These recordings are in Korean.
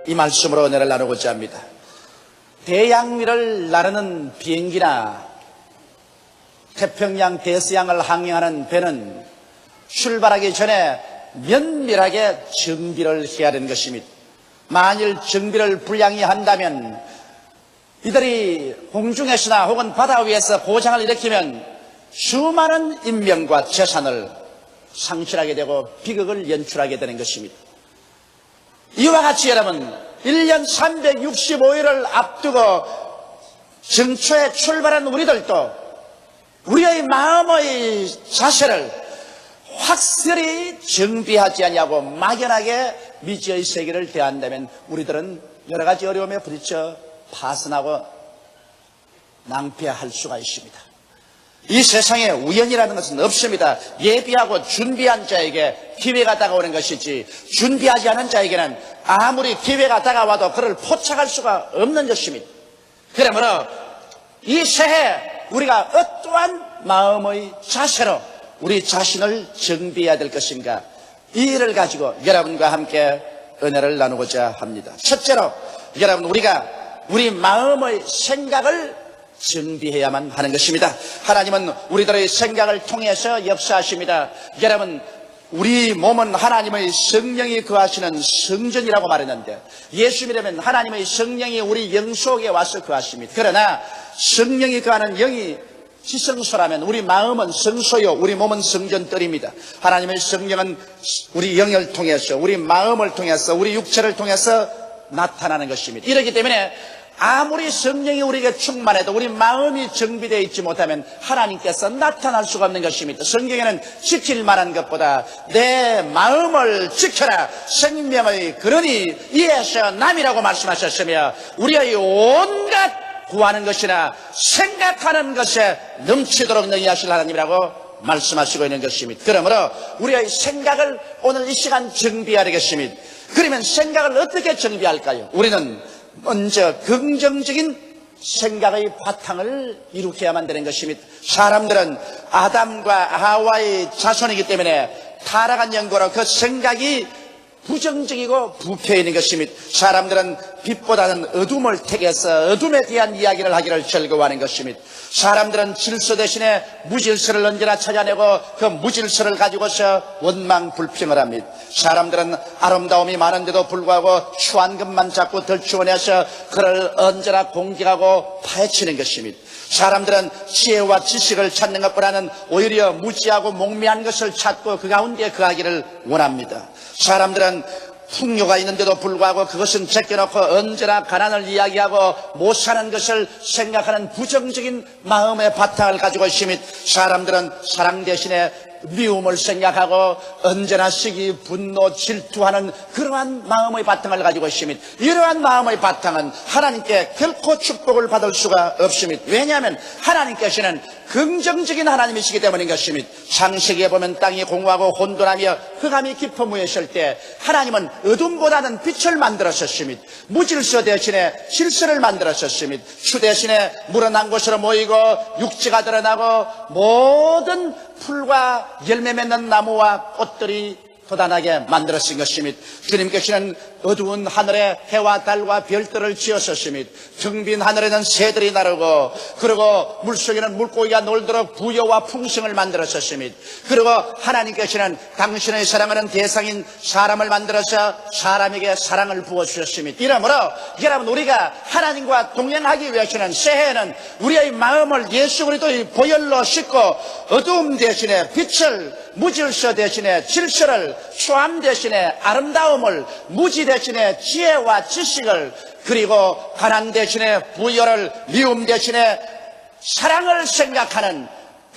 이 말씀으로 은혜를 나누고자 합니다. 대양위를 나르는 비행기나 태평양 대서양을 항행하는 배는 출발하기 전에 면밀하게 정비를 해야 되는 것입니다. 만일 정비를 불량히 한다면 이들이 공중에서나 혹은 바다 위에서 고장을 일으키면 수많은 인명과 재산을 상실하게 되고 비극을 연출하게 되는 것입니다. 이와 같이 여러분 1년 365일을 앞두고 정초에 출발한 우리들도 우리의 마음의 자세를 확실히 정비하지 않냐고 막연하게 미지의 세계를 대한다면 우리들은 여러 가지 어려움에 부딪혀 파산하고 낭패할 수가 있습니다. 이 세상에 우연이라는 것은 없습니다. 예비하고 준비한 자에게 기회가 다가오는 것이지 준비하지 않은 자에게는 아무리 기회가 다가와도 그를 포착할 수가 없는 것입니다. 그러므로 이 새해 우리가 어떠한 마음의 자세로 우리 자신을 정비해야 될 것인가, 이 일을 가지고 여러분과 함께 은혜를 나누고자 합니다. 첫째로 여러분, 우리가 우리 마음의 생각을 정비해야만 하는 것입니다. 하나님은 우리들의 생각을 통해서 역사하십니다. 여러분, 우리 몸은 하나님의 성령이 거하시는 성전이라고 말했는데 예수 믿으면 하나님의 성령이 우리 영 속에 와서 거하십니다. 그러나 성령이 거하는 영이 지성소라면 우리 마음은 성소요 우리 몸은 성전뜰입니다. 하나님의 성령은 우리 영을 통해서 우리 마음을 통해서 우리 육체를 통해서 나타나는 것입니다. 이렇기 때문에 아무리 성령이 우리에게 충만해도 우리 마음이 정비되어 있지 못하면 하나님께서 나타날 수가 없는 것입니다. 성경에는 지킬 만한 것보다 내 마음을 지켜라 생명의 근원이 이에서 남이라고 말씀하셨으며 우리의 온갖 구하는 것이나 생각하는 것에 넘치도록 능히하실 하나님이라고 말씀하시고 있는 것입니다. 그러므로 우리의 생각을 오늘 이 시간 정비해야 되겠습니다. 그러면 생각을 어떻게 정비할까요? 우리는 먼저 긍정적인 생각의 바탕을 일으켜야만 되는 것입니다. 사람들은 아담과 하와의 자손이기 때문에 타락한 연고로 그 생각이 부정적이고 부패해 있는 것입니다. 사람들은 빛보다는 어둠을 택해서 어둠에 대한 이야기를 하기를 즐거워하는 것입니다. 사람들은 질서 대신에 무질서를 언제나 찾아내고 그 무질서를 가지고서 원망불평을 합니다. 사람들은 아름다움이 많은데도 불구하고 추한 것만 자꾸 덜추어내서 그를 언제나 공격하고 파헤치는 것입니다. 사람들은 지혜와 지식을 찾는 것보다는 오히려 무지하고 목매한 것을 찾고 그 가운데 거하기를 원합니다. 사람들은 풍요가 있는데도 불구하고 그것은 제껴놓고 언제나 가난을 이야기하고 못 사는 것을 생각하는 부정적인 마음의 바탕을 가지고 있습니다. 사람들은 사랑 대신에 미움을 생각하고 언제나 시기, 분노, 질투하는 그러한 마음의 바탕을 가지고 있습니다. 이러한 마음의 바탕은 하나님께 결코 축복을 받을 수가 없습니다. 왜냐하면 하나님께서는 긍정적인 하나님이시기 때문인 것입니다. 창세기에 보면 땅이 공허하고 혼돈하며 흑암이 깊어무에 있을 때 하나님은 어둠보다는 빛을 만들었습니다. 무질서 대신에 질서를 만들었습니다. 추 대신에 물어난 곳으로 모이고 육지가 드러나고 모든 풀과 열매 맺는 나무와 꽃들이 돋아나게 만들어진 것입니다. 주님께서는 어두운 하늘에 해와 달과 별들을 지으셨습니다. 텅빈 하늘에는 새들이 나르고 그리고 물속에는 물고기가 놀도록 부여와 풍성을 만들었습니다. 그리고 하나님께서는 당신의 사랑하는 대상인 사람을 만들어서 사람에게 사랑을 부어주셨습니다. 이러므로 여러분, 우리가 하나님과 동행하기 위해서는 새해에는 우리의 마음을 예수 그리스도의 보혈로 씻고 어두움 대신에 빛을, 무질서 대신에 질서를, 추함 대신에 아름다움을, 무지 대신에 지혜와 지식을, 그리고 가난 대신에 부여를, 미움 대신에 사랑을 생각하는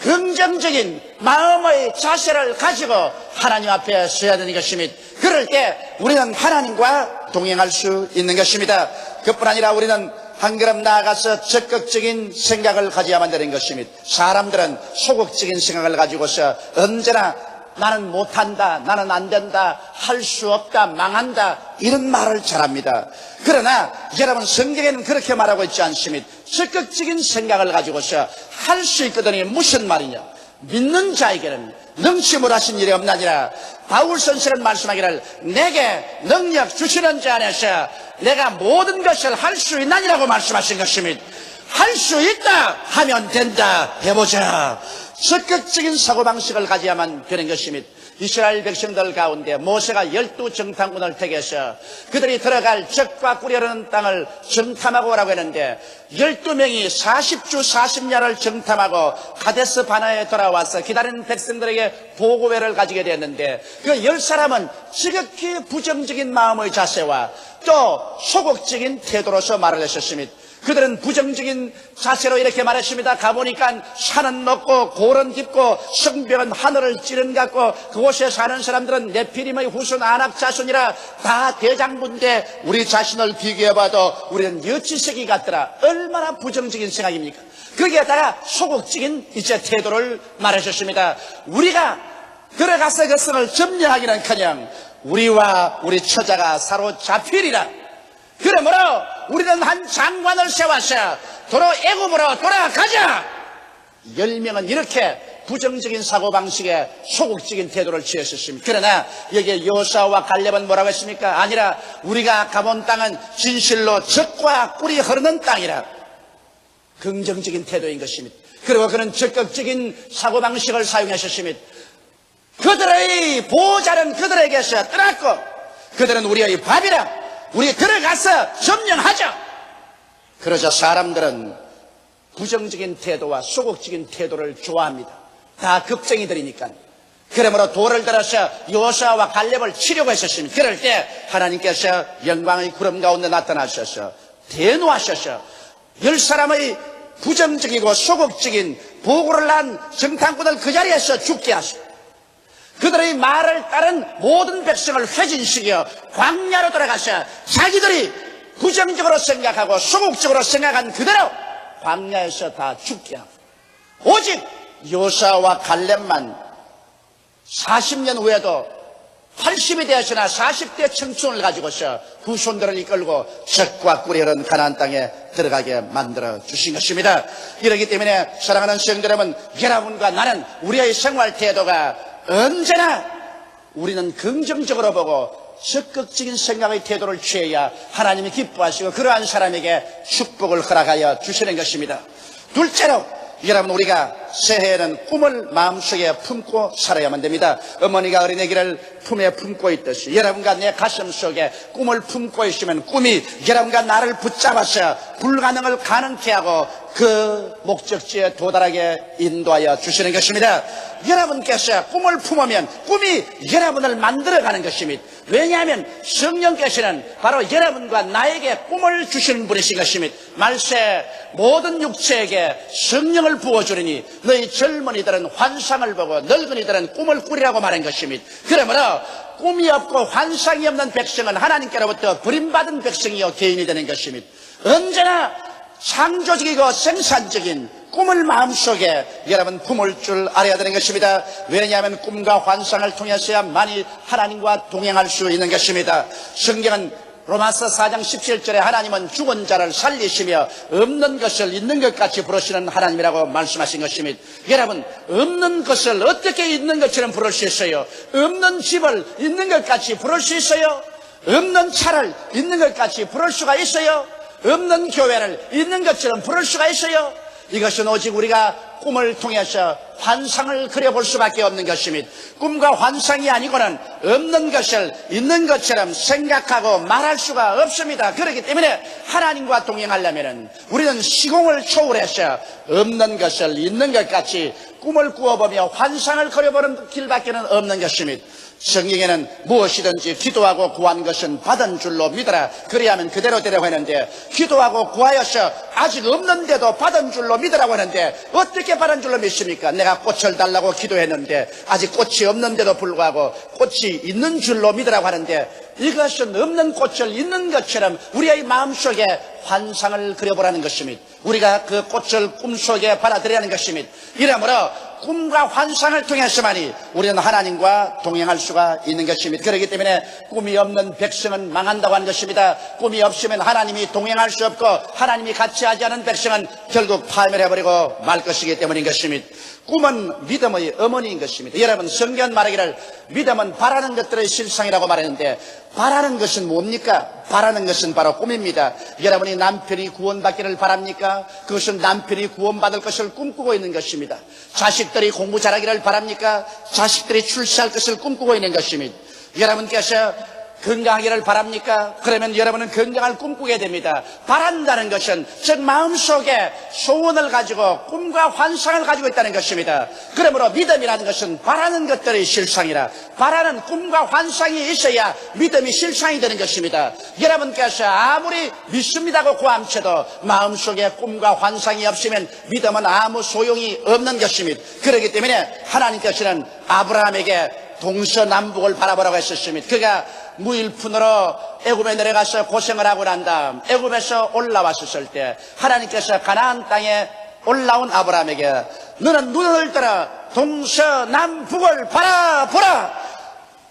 긍정적인 마음의 자세를 가지고 하나님 앞에 서야 되는 것입니다. 그럴 때 우리는 하나님과 동행할 수 있는 것입니다. 그뿐 아니라 우리는 한 걸음 나아가서 적극적인 생각을 가져야만 되는 것입니다. 사람들은 소극적인 생각을 가지고서 언제나 나는 못한다, 나는 안 된다, 할 수 없다, 망한다, 이런 말을 잘합니다. 그러나 여러분, 성경에는 그렇게 말하고 있지 않습니다. 적극적인 생각을 가지고서 할 수 있거든요. 무슨 말이냐? 믿는 자에게는 능치물 하신 일이 없나니라. 바울 선생은 말씀하기를 내게 능력 주시는 자 안에서 내가 모든 것을 할 수 있나니라고 말씀하신 것입니다. 할 수 있다 하면 된다. 해보자. 적극적인 사고방식을 가져야만 되는 것입니다. 이스라엘 백성들 가운데 모세가 12정탐꾼을 택해서 그들이 들어갈 적과 꿀이라는 땅을 정탐하고 오라고 했는데 12명이 40주 40야를 정탐하고 가데스 바나에 돌아와서 기다리는 백성들에게 보고회를 가지게 되었는데 그 10사람은 지극히 부정적인 마음의 자세와 또 소극적인 태도로서 말을 했었습니다. 그들은 부정적인 자세로 이렇게 말했습니다. 가보니까 산은 높고 골은 깊고 성벽은 하늘을 찌른 것 같고 그곳에 사는 사람들은 네피림의 후손 아낙 자손이라 다 대장부인데 우리 자신을 비교해봐도 우리는 여치새끼 같더라. 얼마나 부정적인 생각입니까? 거기에다가 소극적인 이제 태도를 말하셨습니다. 우리가 들어가서 그 성을 점령하기는커녕 우리와 우리 처자가 사로잡히리라. 그러므로 우리는 한 장관을 세워서 도로 애굽으로 돌아가자. 10명은 이렇게 부정적인 사고방식에 소극적인 태도를 취했었습니다. 그러나 여기에 여호수아와 갈렙은 뭐라고 했습니까? 아니라 우리가 가본 땅은 진실로 젖과 꿀이 흐르는 땅이라. 긍정적인 태도인 것입니다. 그리고 그는 적극적인 사고방식을 사용하셨습니다. 그들의 보호자는 그들에게서 떠났고 그들은 우리의 밥이라. 우리 들어가서 점령하자. 그러자 사람들은 부정적인 태도와 소극적인 태도를 좋아합니다. 다 급쟁이들이니까. 그러므로 돌을 들어서 여호수아와 갈렙을 치려고 했었습니다. 그럴 때 하나님께서 영광의 구름 가운데 나타나셔서 대노하셔서 10사람의 부정적이고 소극적인 보고를 한 정탐꾼을 그 자리에서 죽게 하시고 그들의 말을 따른 모든 백성을 회진시켜 광야로 돌아가서 자기들이 부정적으로 생각하고 소극적으로 생각한 그대로 광야에서 다 죽게 하고 오직 여호수아와 갈렙만 40년 후에도 80이 되었으나 40대 청춘을 가지고서 후손들을 이끌고 젖과 꿀이 흐르는 가나안 땅에 들어가게 만들어 주신 것입니다. 이렇기 때문에 사랑하는 성도 여러분, 여러분과 나는 우리의 생활 태도가 언제나 우리는 긍정적으로 보고 적극적인 생각의 태도를 취해야 하나님이 기뻐하시고 그러한 사람에게 축복을 허락하여 주시는 것입니다. 둘째로 여러분, 우리가 새해에는 꿈을 마음속에 품고 살아야만 됩니다. 어머니가 어린애기를 품에 품고 있듯이 여러분과 내 가슴 속에 꿈을 품고 있으면 꿈이 여러분과 나를 붙잡아서 불가능을 가능케 하고 그 목적지에 도달하게 인도하여 주시는 것입니다. 여러분께서 꿈을 품으면 꿈이 여러분을 만들어가는 것입니다. 왜냐하면 성령께서는 바로 여러분과 나에게 꿈을 주시는 분이신 것입니다. 말세 모든 육체에게 성령을 부어주리니 너희 젊은이들은 환상을 보고 늙은이들은 꿈을 꾸리라고 말한 것입니다. 그러므로 꿈이 없고 환상이 없는 백성은 하나님께로부터 버림받은 백성이요 개인이 되는 것입니다. 언제나 창조적이고 생산적인 꿈을 마음속에 여러분 품을 줄 알아야 되는 것입니다. 왜냐하면 꿈과 환상을 통해서야만이 하나님과 동행할 수 있는 것입니다. 성경은 로마서 4장 17절에 하나님은 죽은 자를 살리시며 없는 것을 있는 것 같이 부르시는 하나님이라고 말씀하신 것입니다. 여러분, 없는 것을 어떻게 있는 것처럼 부를 수 있어요? 없는 집을 있는 것 같이 부를 수 있어요? 없는 차를 있는 것 같이 부를 수가 있어요? 없는 교회를 있는 것처럼 부를 수가 있어요? 이것은 오직 우리가 꿈을 통해서 환상을 그려볼 수밖에 없는 것입니다. 꿈과 환상이 아니고는 없는 것을 있는 것처럼 생각하고 말할 수가 없습니다. 그렇기 때문에 하나님과 동행하려면 우리는 시공을 초월해서 없는 것을 있는 것 같이 꿈을 꾸어보며 환상을 그려보는 길밖에 없는 것입니다. 성경에는 무엇이든지 기도하고 구한 것은 받은 줄로 믿어라. 그래야만 그대로 되라고 했는데 기도하고 구하여서 아직 없는데도 받은 줄로 믿으라고 하는데 어떻게 받은 줄로 믿습니까? 내가 꽃을 달라고 기도했는데 아직 꽃이 없는데도 불구하고 꽃이 있는 줄로 믿으라고 하는데 이것은 없는 꽃을 있는 것처럼 우리의 마음속에 환상을 그려보라는 것입니다. 우리가 그 꽃을 꿈속에 받아들여야 하는 것입니다. 이러므로 꿈과 환상을 통해서만이 우리는 하나님과 동행할 수가 있는 것입니다. 그렇기 때문에 꿈이 없는 백성은 망한다고 하는 것입니다. 꿈이 없으면 하나님이 동행할 수 없고 하나님이 같이 하지 않은 백성은 결국 파멸해버리고 말 것이기 때문인 것입니다. 꿈은 믿음의 어머니인 것입니다. 여러분, 성경 말하기를 믿음은 바라는 것들의 실상이라고 말했는데, 바라는 것은 뭡니까? 바라는 것은 바로 꿈입니다. 여러분이 남편이 구원받기를 바랍니까? 그것은 남편이 구원받을 것을 꿈꾸고 있는 것입니다. 자식들이 공부 잘하기를 바랍니까? 자식들이 출세할 것을 꿈꾸고 있는 것입니다. 여러분께서 건강하기를 바랍니까? 그러면 여러분은 건강을 꿈꾸게 됩니다. 바란다는 것은 즉 마음속에 소원을 가지고 꿈과 환상을 가지고 있다는 것입니다. 그러므로 믿음이라는 것은 바라는 것들의 실상이라, 바라는 꿈과 환상이 있어야 믿음이 실상이 되는 것입니다. 여러분께서 아무리 믿습니다고 고함쳐도 마음속에 꿈과 환상이 없으면 믿음은 아무 소용이 없는 것입니다. 그렇기 때문에 하나님께서는 아브라함에게 동서남북을 바라보라고 했었습니다. 그가 무일푼으로 애굽에 내려가서 고생을 하고 난 다음 애굽에서 올라왔었을 때 하나님께서 가나안 땅에 올라온 아브라함에게 너는 눈을 들어 동서남북을 바라보라.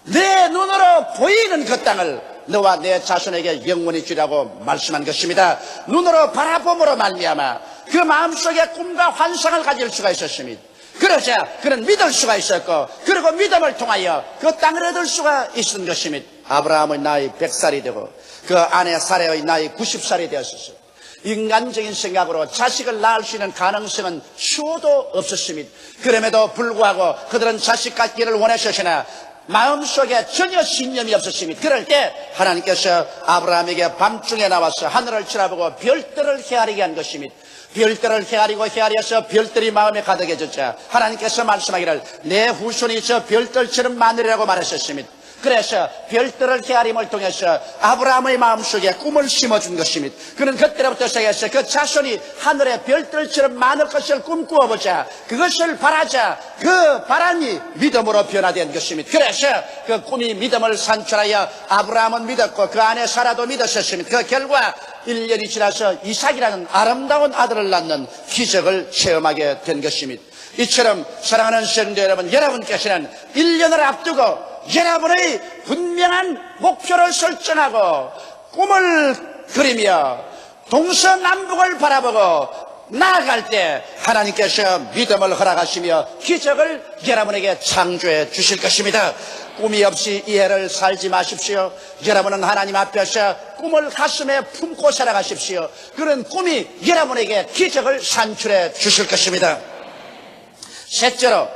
내 눈으로 보이는 그 땅을 너와 내 자손에게 영원히 주라고 말씀한 것입니다. 눈으로 바라봄으로 말미암아 그 마음속에 꿈과 환상을 가질 수가 있었습니다. 그러자 그는 믿을 수가 있었고, 그리고 믿음을 통하여 그 땅을 얻을 수가 있었던 것입니다. 아브라함의 나이 100살이 되고 그 아내 사레의 나이 90살이 되었었어요. 인간적인 생각으로 자식을 낳을 수 있는 가능성은 수도 없었습니다. 그럼에도 불구하고 그들은 자식 갖기를 원하셨으나 마음속에 전혀 신념이 없었습니다. 그럴 때 하나님께서 아브라함에게 밤중에 나와서 하늘을 쳐다보고 별들을 헤아리게 한 것입니다. 별들을 헤아려서 별들이 마음에 가득해졌자 하나님께서 말씀하기를 내 후손이 저 별들처럼 많으리라고 말하셨습니다. 그래서 별들을 헤아림을 통해서 아브라함의 마음속에 꿈을 심어준 것입니다. 그는 그때부터 시작해서 그 자손이 하늘의 별들처럼 많을 것을 꿈꾸어보자, 그것을 바라자, 그 바람이 믿음으로 변화된 것입니다. 그래서 그 꿈이 믿음을 산출하여 아브라함은 믿었고 그 아내 사라도 믿었었습니다. 그 결과 1년이 지나서 이삭이라는 아름다운 아들을 낳는 기적을 체험하게 된 것입니다. 이처럼 사랑하는 성도 여러분, 여러분께서는 1년을 앞두고 여러분의 분명한 목표를 설정하고 꿈을 그리며 동서남북을 바라보고 나아갈 때 하나님께서 믿음을 허락하시며 기적을 여러분에게 창조해 주실 것입니다. 꿈이 없이 이해를 살지 마십시오. 여러분은 하나님 앞에서 꿈을 가슴에 품고 살아가십시오. 그런 꿈이 여러분에게 기적을 산출해 주실 것입니다. 셋째로,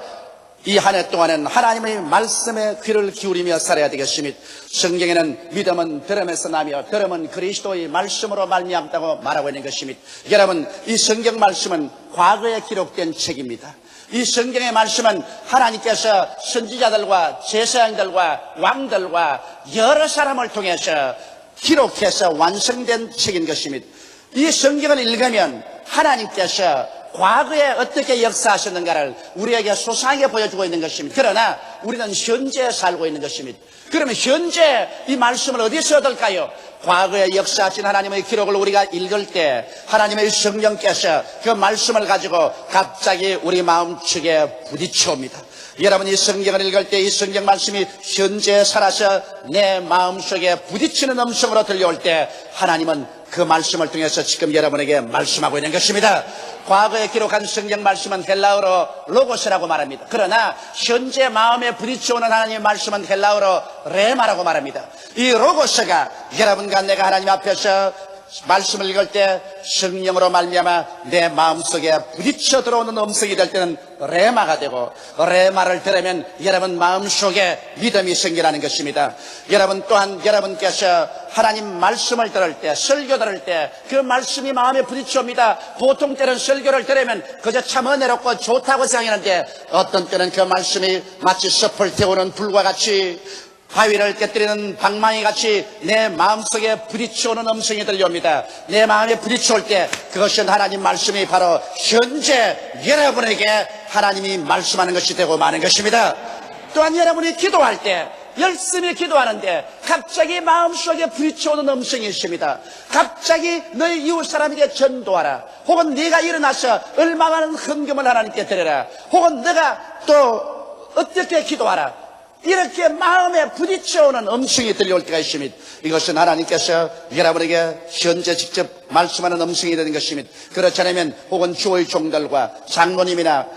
이 한 해 동안은 하나님의 말씀에 귀를 기울이며 살아야 되겠습니다. 성경에는 믿음은 들음에서 나며 들음은 그리스도의 말씀으로 말미암다고 말하고 있는 것입니다. 여러분, 이 성경 말씀은 과거에 기록된 책입니다. 이 성경의 말씀은 하나님께서 선지자들과 제사장들과 왕들과 여러 사람을 통해서 기록해서 완성된 책인 것입니다. 이 성경을 읽으면 하나님께서 과거에 어떻게 역사하셨는가를 우리에게 소상하게 보여주고 있는 것입니다. 그러나 우리는 현재에 살고 있는 것입니다. 그러면 현재 이 말씀을 어디서 얻을까요? 과거에 역사하신 하나님의 기록을 우리가 읽을 때 하나님의 성령께서 그 말씀을 가지고 갑자기 우리 마음축에 부딪혀옵니다. 여러분, 이 성경을 읽을 때 이 성경 말씀이 현재에 살아서 내 마음속에 부딪히는 음성으로 들려올 때 하나님은 그 말씀을 통해서 지금 여러분에게 말씀하고 있는 것입니다. 과거에 기록한 성경 말씀은 헬라어로 로고스라고 말합니다. 그러나 현재 마음에 부딪혀오는 하나님의 말씀은 헬라어로 레마라고 말합니다. 이 로고스가 여러분과 내가 하나님 앞에서 말씀을 읽을 때 성령으로 말미암아 내 마음속에 부딪혀 들어오는 음성이 될 때는 레마가 되고, 레마를 들으면 여러분 마음속에 믿음이 생기라는 것입니다. 여러분 또한 여러분께서 하나님 말씀을 들을 때, 설교 들을 때 그 말씀이 마음에 부딪혀옵니다. 보통 때는 설교를 들으면 그저 참 은혜롭고 좋다고 생각하는데 어떤 때는 그 말씀이 마치 섭을 태우는 불과 같이, 바위를 깨뜨리는 방망이 같이 내 마음속에 부딪혀오는 음성이 들려옵니다. 내 마음에 부딪혀올 때 그것은 하나님 말씀이 바로 현재 여러분에게 하나님이 말씀하는 것이 되고 마는 것입니다. 또한 여러분이 기도할 때, 열심히 기도하는데 갑자기 마음속에 부딪혀오는 음성이 있습니다. 갑자기 너희 이웃 사람에게 전도하라, 혹은 네가 일어나서 얼마 많은 헌금을 하나님께 드려라, 혹은 네가 또 어떻게 기도하라, 이렇게 마음에 부딪혀오는 음성이 들려올 때가 있습니다. 이것은 하나님께서 여러분에게 현재 직접 말씀하는 음성이 되는 것입니다. 그렇지 않으면 혹은 주의 종들과 장로님이나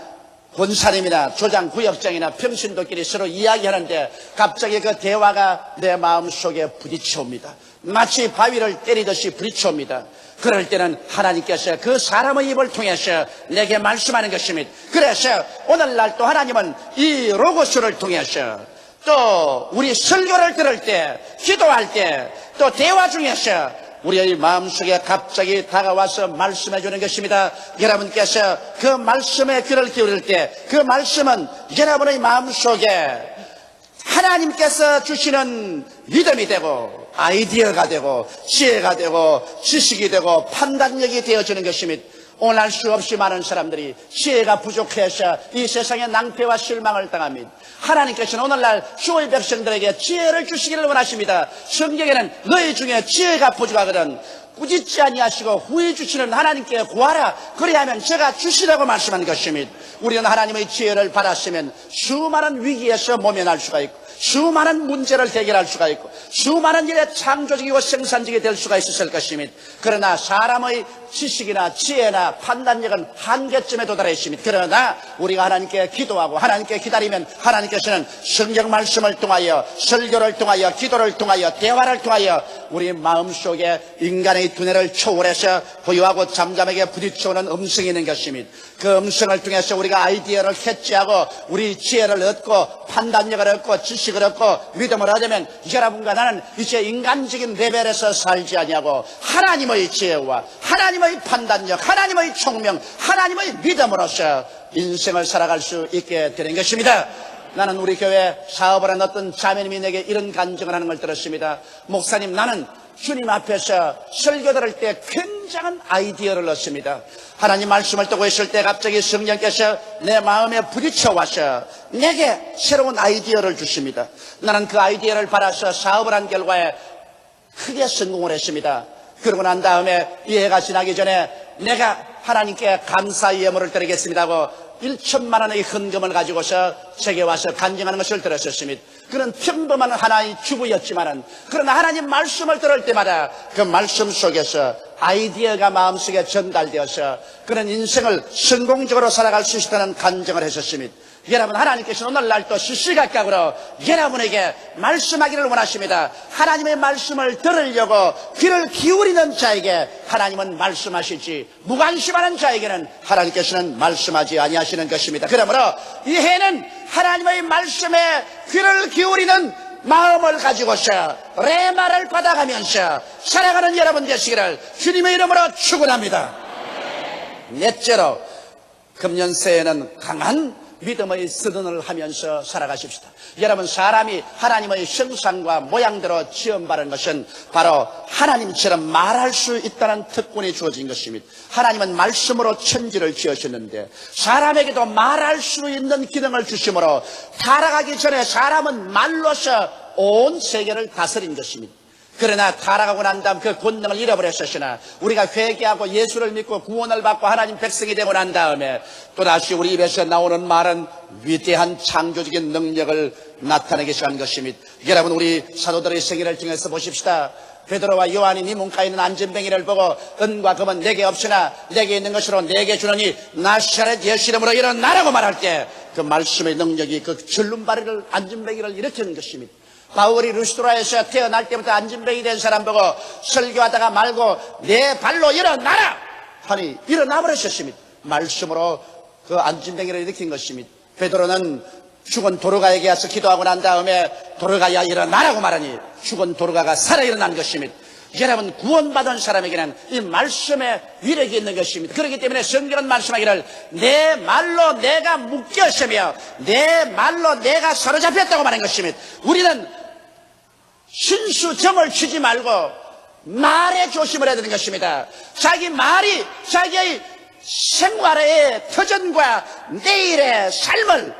권사님이나 조장구역장이나 평신도끼리 서로 이야기하는데 갑자기 그 대화가 내 마음속에 부딪혀옵니다. 마치 바위를 때리듯이 부딪혀옵니다. 그럴 때는 하나님께서 그 사람의 입을 통해서 내게 말씀하는 것입니다. 그래서 오늘날 또 하나님은 이 로고스를 통해서 또 우리 설교를 들을 때, 기도할 때, 또 대화 중에서 우리의 마음속에 갑자기 다가와서 말씀해 주는 것입니다. 여러분께서 그 말씀에 귀를 기울일 때 그 말씀은 여러분의 마음속에 하나님께서 주시는 믿음이 되고 아이디어가 되고 지혜가 되고 지식이 되고 판단력이 되어지는 것입니다. 오늘 수 없이 많은 사람들이 지혜가 부족해서 이 세상에 낭패와 실망을 당합니다. 하나님께서는 오늘날 주의 백성들에게 지혜를 주시기를 원하십니다. 성경에는 너희 중에 지혜가 부족하거든 꾸짖지 아니하시고 후회 주시는 하나님께 구하라. 그리하면 제가 주시라고 말씀한 것입니다. 우리는 하나님의 지혜를 받았으면 수많은 위기에서 모면할 수가 있고 수많은 문제를 해결할 수가 있고 수많은 일에 창조적이고 생산적이 될 수가 있었을 것입니다. 그러나 사람의 지식이나 지혜나 판단력은 한계점에 도달해 있습니다. 그러나 우리가 하나님께 기도하고 하나님께 기다리면 하나님께서는 성경 말씀을 통하여 설교를 통하여 기도를 통하여 대화를 통하여 우리 마음속에 인간의 두뇌를 초월해서 부유하고 잠잠하게 부딪혀오는 음성이 있는 것입니다. 그 음성을 통해서 우리가 아이디어를 캐치하고 우리 지혜를 얻고 판단력을 얻고 지식을 얻고 믿음을 얻으면 여러분과 나는 이제 인간적인 레벨에서 살지 아니하고 하나님의 지혜와 하나님의 판단력, 하나님의 총명, 하나님의 믿음으로서 인생을 살아갈 수 있게 되는 것입니다. 나는 우리 교회 사업을 하는 어떤 자매님이 내게 이런 간증을 하는 걸 들었습니다. 목사님, 나는 주님 앞에서 설교 들을 때 굉장한 아이디어를 얻습니다. 하나님 말씀을 듣고 있을 때 갑자기 성령께서 내 마음에 부딪혀 와서 내게 새로운 아이디어를 주십니다. 나는 그 아이디어를 받아서 사업을 한 결과에 크게 성공을 했습니다. 그러고 난 다음에 이 해가 지나기 전에 내가 하나님께 감사의 예물을 드리겠습니다 하고 1천만 원의 헌금을 가지고서 제게 와서 간증하는 것을 들었었습니다. 그는 평범한 하나의 주부였지만은 그러나 하나님 말씀을 들을 때마다 그 말씀 속에서 아이디어가 마음속에 전달되어서 그런 인생을 성공적으로 살아갈 수 있다는 간증을 했었습니다. 여러분, 하나님께서는 오늘날 또 시시각각으로 여러분에게 말씀하기를 원하십니다. 하나님의 말씀을 들으려고 귀를 기울이는 자에게 하나님은 말씀하시지 무관심하는 자에게는 하나님께서는 말씀하지 아니하시는 것입니다. 그러므로 이 해는 하나님의 말씀에 귀를 기울이는 마음을 가지고서 레마를 받아가면서 살아가는 여러분 되시기를 주님의 이름으로 축원합니다. 넷째로, 금년 새해는 강한 믿음의 서든을 하면서 살아가십시다. 여러분, 사람이 하나님의 형상과 모양대로 지음받은 것은 바로 하나님처럼 말할 수 있다는 특권이 주어진 것입니다. 하나님은 말씀으로 천지를 지으셨는데 사람에게도 말할 수 있는 기능을 주심으로 타락하기 전에 사람은 말로서 온 세계를 다스린 것입니다. 그러나 타락하고 난 다음 그 권능을 잃어버렸으나 우리가 회개하고 예수를 믿고 구원을 받고 하나님 백성이 되고 난 다음에 또다시 우리 입에서 나오는 말은 위대한 창조적인 능력을 나타내게 한 것입니다. 여러분, 우리 사도들의 생애를 통해서 보십시다. 베드로와 요한이 네 문가에 있는 안전뱅이를 보고 은과 금은 내게 없으나 내게 있는 것으로 내게 주노니 나사렛 예수 이름으로 일어나라고 말할 때 그 말씀의 능력이 그 절름발이를 안전뱅이를 일으키는 것입니다. 바울이 루스드라에서 태어날 때부터 안전뱅이 된 사람 보고 설교하다가 말고 내 발로 일어나라 하니 일어나 버렸습니다. 말씀으로 그 안전뱅이를 일으킨 것입니다. 베드로는 죽은 도르가에게 와서 기도하고 난 다음에 도르가야 일어나라고 말하니 죽은 도르가가 살아 일어난 것입니다. 여러분, 구원받은 사람에게는 이 말씀에 위력이 있는 것입니다. 그렇기 때문에 성경은 말씀하기를 내 말로 내가 묶였으며 내 말로 내가 사로잡혔다고 말한 것입니다. 우리는 신수정을 치지 말고 말에 조심을 해야 되는 것입니다. 자기 말이 자기의 생활의 터전과 내일의 삶을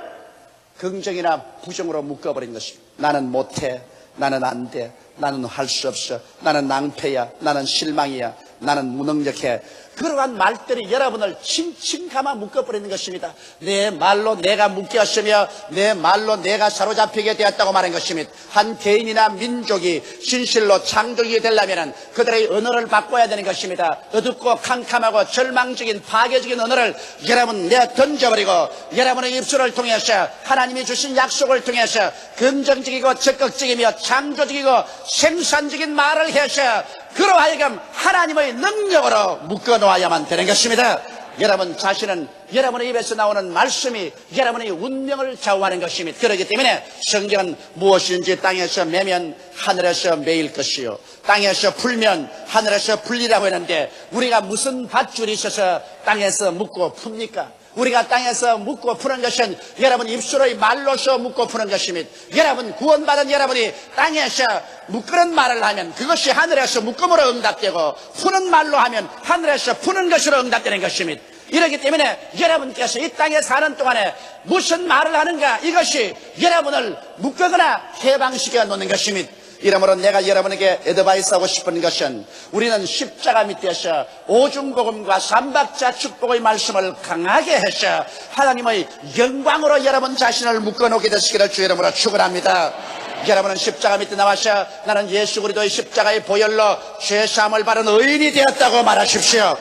긍정이나 부정으로 묶어버린 것입니다. 나는 못해, 나는 안 돼, 나는 할 수 없어, 나는 낭패야, 나는 실망이야, 나는 무능력해. 그러한 말들이 여러분을 칭칭 감아 묶어버리는 것입니다. 내 말로 내가 묶였으며 내 말로 내가 사로잡히게 되었다고 말한 것입니다. 한 개인이나 민족이 진실로 창조하게 되려면 그들의 언어를 바꿔야 되는 것입니다. 어둡고 캄캄하고 절망적인 파괴적인 언어를 여러분 내어 던져버리고 여러분의 입술을 통해서 하나님이 주신 약속을 통해서 긍정적이고 적극적이며 창조적이고 생산적인 말을 해서 그로 하여금 하나님의 능력으로 묶어놓아야만 되는 것입니다. 여러분 자신은 여러분의 입에서 나오는 말씀이 여러분의 운명을 좌우하는 것입니다. 그렇기 때문에 성경은 무엇인지 땅에서 매면 하늘에서 매일 것이요 땅에서 풀면 하늘에서 풀리라고 했는데 우리가 무슨 밧줄이 있어서 땅에서 묶고 풉니까? 우리가 땅에서 묶고 푸는 것은 여러분 입술의 말로서 묶고 푸는 것입니다. 여러분 구원받은 여러분이 땅에서 묶는 말을 하면 그것이 하늘에서 묶음으로 응답되고 푸는 말로 하면 하늘에서 푸는 것으로 응답되는 것입니다. 이렇기 때문에 여러분께서 이 땅에 사는 동안에 무슨 말을 하는가 이것이 여러분을 묶거나 해방시켜 놓는 것입니다. 이러므로 내가 여러분에게 애드바이스하고 싶은 것은 우리는 십자가 밑에서 오중복음과 삼박자 축복의 말씀을 강하게 해서 하나님의 영광으로 여러분 자신을 묶어놓게 되시기를 주 이름으로 축원합니다. 여러분은 십자가 밑에 나와서 나는 예수 그리스도의 십자가의 보혈로 죄사함을 받은 의인이 되었다고 말하십시오.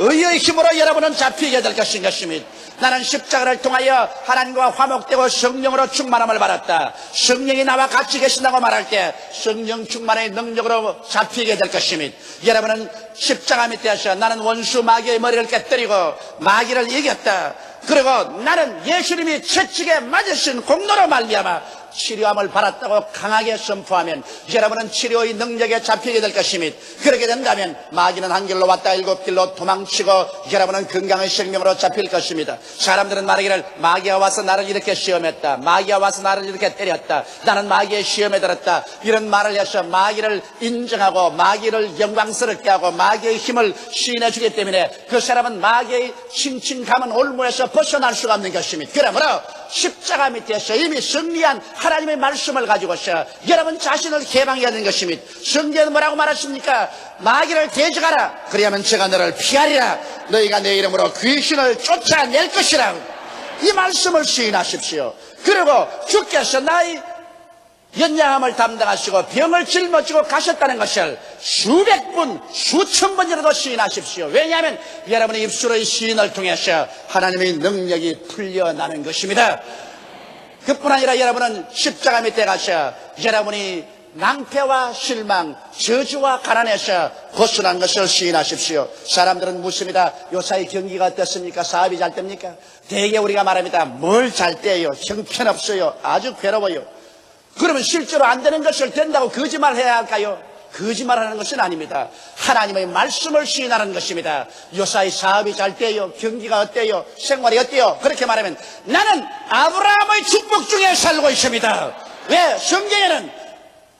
의의 힘으로 여러분은 잡히게 될 것입니다. 나는 십자가를 통하여 하나님과 화목되고 성령으로 충만함을 받았다. 성령이 나와 같이 계신다고 말할 때 성령 충만의 능력으로 잡히게 될 것입니다. 여러분은 십자가 밑에서 나는 원수 마귀의 머리를 깨뜨리고 마귀를 이겼다. 그리고 나는 예수님이 채찍에 맞으신 공로로 말미암아 치료함을 받았다고 강하게 선포하면 여러분은 치료의 능력에 잡히게 될 것입니다. 그렇게 된다면 마귀는 한 길로 왔다 일곱 길로 도망치고 여러분은 건강의 생명으로 잡힐 것입니다. 사람들은 말하기를 마귀가 와서 나를 이렇게 시험했다. 마귀가 와서 나를 이렇게 때렸다. 나는 마귀의 시험에 들었다. 이런 말을 해서 마귀를 인정하고 마귀를 영광스럽게 하고 마귀의 힘을 시인해 주기 때문에 그 사람은 마귀의 칭칭감은 올무에서 벗어날 수가 없는 것입니다. 그러므로 십자가 밑에서 이미 승리한 하나님의 말씀을 가지고서 여러분 자신을 개방해야 하는 것입니다. 성경은 뭐라고 말하십니까? 마귀를 대적하라. 그리하면 제가 너를 피하리라. 너희가 내 이름으로 귀신을 쫓아낼 것이라. 이 말씀을 시인하십시오. 그리고 주께서 나의 연약함을 담당하시고 병을 짊어지고 가셨다는 것을 수백 번, 수천 번이라도 시인하십시오. 왜냐하면 여러분의 입술의 시인을 통해서 하나님의 능력이 풀려나는 것입니다. 그뿐 아니라 여러분은 십자가 밑에 가서 여러분이 낭패와 실망, 저주와 가난에서 벗어난 것을 시인하십시오. 사람들은 묻습니다. 요사이 경기가 어떻습니까? 사업이 잘 됩니까? 대개 우리가 말합니다. 뭘 잘 돼요? 형편없어요. 아주 괴로워요. 그러면 실제로 안 되는 것을 된다고 거짓말해야 할까요? 거짓말하는 것은 아닙니다. 하나님의 말씀을 시인하는 것입니다. 요사이 사업이 잘 돼요. 경기가 어때요? 생활이 어때요? 그렇게 말하면 나는 아브라함의 축복 중에 살고 있습니다. 왜? 성경에는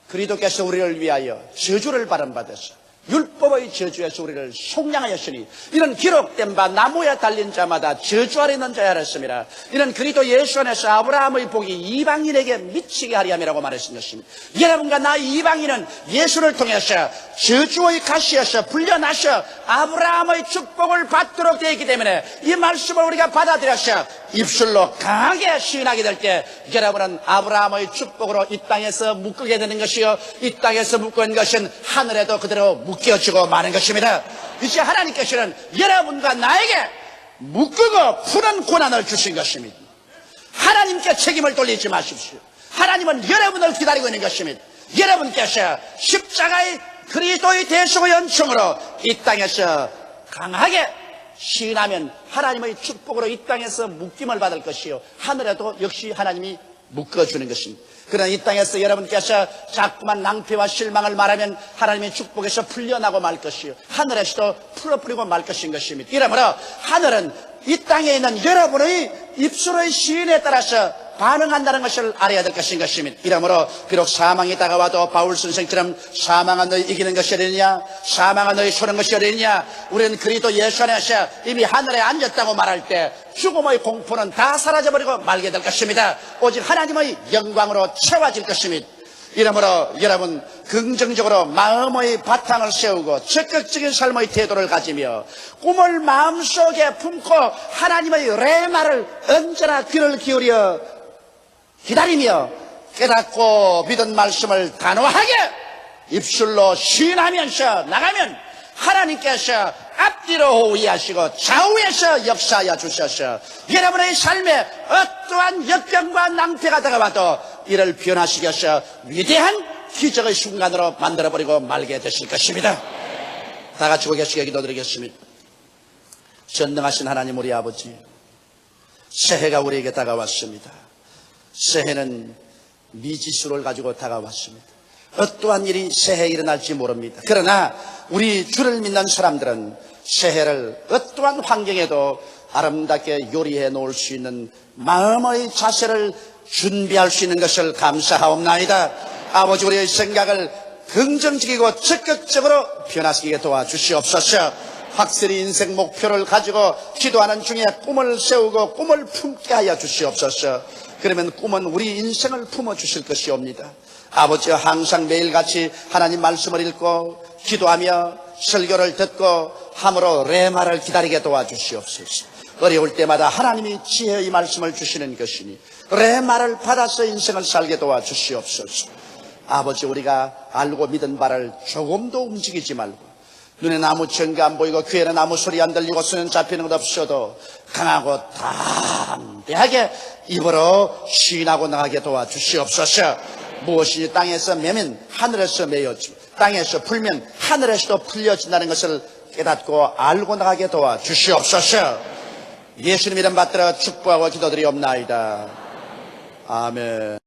그리스도께서 우리를 위하여 저주를 받으셔 율법의 저주에서 우리를 속량하였으니 이는 기록된 바 나무에 달린 자마다 저주 아래 있는 자야 하였습니다. 이는 그리스도 예수 안에서 아브라함의 복이 이방인에게 미치게 하리 함이라고 말하신 것입니다. 여러분과 나 이방인은 예수를 통해서 저주의 가시에서 풀려나서 아브라함의 축복을 받도록 되어 있기 때문에 이 말씀을 우리가 받아들여서 입술로 강하게 시인하게 될 때 여러분은 아브라함의 축복으로 이 땅에서 묶게 되는 것이요 이 땅에서 묶고 있는 것은 하늘에도 그대로 묶여지고 마는 것입니다. 이제 하나님께서는 여러분과 나에게 묶고 푸는 권한을 주신 것입니다. 하나님께 책임을 돌리지 마십시오. 하나님은 여러분을 기다리고 있는 것입니다. 여러분께서 십자가의 그리스도의 대속의 은총으로 이 땅에서 강하게 시인하면 하나님의 축복으로 이 땅에서 묶임을 받을 것이요 하늘에도 역시 하나님이 묶어주는 것입니다. 그러나 이 땅에서 여러분께서 자꾸만 낭패와 실망을 말하면 하나님의 축복에서 풀려나고 말 것이요 하늘에서도 풀어버리고 말 것인 것입니다. 이러므로 하늘은 이 땅에 있는 여러분의 입술의 시인에 따라서 반응한다는 것을 알아야 될 것인 것입니다. 이러므로 비록 사망이 다가와도 바울 선생처럼 사망은 너희 이기는 것이 어디냐, 사망은 너희 소는 것이 어디냐, 우리는 그리스도 예수 안에서 이미 하늘에 앉았다고 말할 때 죽음의 공포는 다 사라져버리고 말게 될 것입니다. 오직 하나님의 영광으로 채워질 것입니다. 이러므로 여러분 긍정적으로 마음의 바탕을 세우고 적극적인 삶의 태도를 가지며 꿈을 마음속에 품고 하나님의 레마를 언제나 귀를 기울여 기다리며 깨닫고 믿은 말씀을 단호하게 입술로 시인하면서 나가면 하나님께서 앞뒤로 호위하시고 좌우에서 역사하여 주셔서 여러분의 삶에 어떠한 역병과 낭패가 다가와도 이를 변화시켜서 위대한 기적의 순간으로 만들어버리고 말게 되실 것입니다. 다 같이 고개시게 기도드리겠습니다. 전능하신 하나님 우리 아버지, 새해가 우리에게 다가왔습니다. 새해는 미지수를 가지고 다가왔습니다. 어떠한 일이 새해에 일어날지 모릅니다. 그러나 우리 주를 믿는 사람들은 새해를 어떠한 환경에도 아름답게 요리해 놓을 수 있는 마음의 자세를 준비할 수 있는 것을 감사하옵나이다. 아버지, 우리의 생각을 긍정적이고 적극적으로 변화시키게 도와주시옵소서. 확실히 인생 목표를 가지고 기도하는 중에 꿈을 세우고 꿈을 품게 하여 주시옵소서. 그러면 꿈은 우리 인생을 품어주실 것이옵니다. 아버지와 항상 매일같이 하나님 말씀을 읽고 기도하며 설교를 듣고 함으로 레마를 기다리게 도와주시옵소서. 어려울 때마다 하나님이 지혜의 말씀을 주시는 것이니 레마를 받아서 인생을 살게 도와주시옵소서. 아버지, 우리가 알고 믿은 바를 조금도 움직이지 말고 눈에 아무 증거 안 보이고 귀에는 아무 소리 안 들리고 손에 잡히는 것 없어도 강하고 담대하게 입으로 시인하고 나가게 도와주시옵소서. 무엇이 땅에서 매면 하늘에서 매여지고 땅에서 풀면 하늘에서도 풀려진다는 것을 깨닫고 알고 나가게 도와주시옵소서. 예수님 이름 받들어 축복하고 기도드리옵나이다. 아멘.